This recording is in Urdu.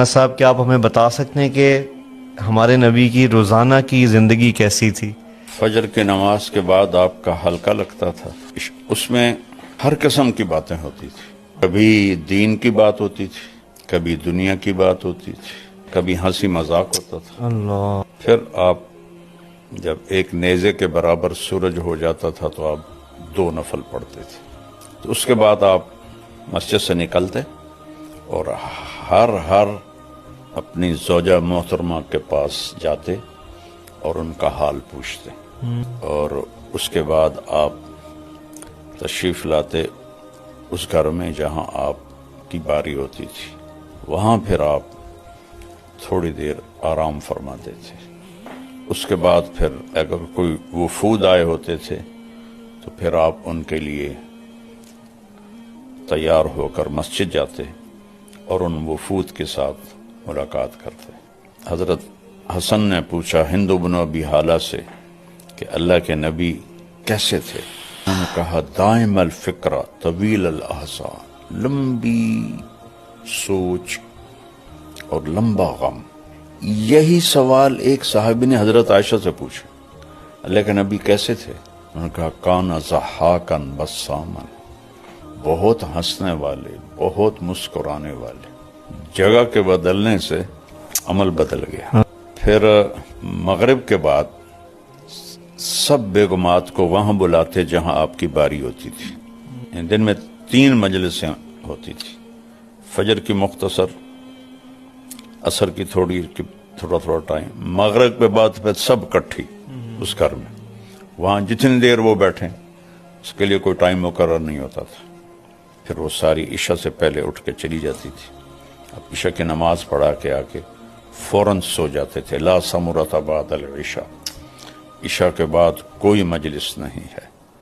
نیاز صاحب کیا آپ ہمیں بتا سکتے ہیں کہ ہمارے نبی کی روزانہ کی زندگی کیسی تھی؟ فجر کی نماز کے بعد آپ کا حلقہ لگتا تھا، اس میں ہر قسم کی باتیں ہوتی تھی. کبھی دین کی بات ہوتی تھی، کبھی دنیا کی بات ہوتی تھی، کبھی ہنسی مذاق ہوتا تھا. اللہ. پھر آپ جب ایک نیزے کے برابر سورج ہو جاتا تھا تو آپ 2 نفل پڑھتے تھے. تو اس کے بعد آپ مسجد سے نکلتے اور ہر اپنی زوجہ محترمہ کے پاس جاتے اور ان کا حال پوچھتے، اور اس کے بعد آپ تشریف لاتے اس گھر میں جہاں آپ کی باری ہوتی تھی. وہاں پھر آپ تھوڑی دیر آرام فرماتے تھے. اس کے بعد پھر اگر کوئی وفود آئے ہوتے تھے تو پھر آپ ان کے لیے تیار ہو کر مسجد جاتے اور ان وفود کے ساتھ ملاقات کرتے. حضرت حسن نے پوچھا ہند بن ابی حالہ سے کہ اللہ کے نبی کیسے تھے؟ انہوں نے کہا دائم الفکرہ طویل الاحسان، لمبی سوچ اور لمبا غم. یہی سوال ایک صحابی نے حضرت عائشہ سے پوچھا اللہ کے نبی کیسے تھے؟ انہوں نے کہا کان ضحاکا بساما، بہت ہنسنے والے، بہت مسکرانے والے. جگہ کے بدلنے سے عمل بدل گیا. پھر مغرب کے بعد سب بیگمات کو وہاں بلاتے جہاں آپ کی باری ہوتی تھی. دن میں 3 مجلسیں ہوتی تھی، فجر کی مختصر، عصر کی تھوڑا ٹائم، مغرب کے بعد پھر سب کٹھی اس گھر میں. وہاں جتنی دیر وہ بیٹھیں اس کے لیے کوئی ٹائم مقرر نہیں ہوتا تھا. پھر وہ ساری عشاء سے پہلے اٹھ کے چلی جاتی تھی. اب عشاء کی نماز پڑھا کے آ کے فوراً سو جاتے تھے. لا ثمرۃ بعد العشاء، عشاء کے بعد کوئی مجلس نہیں ہے.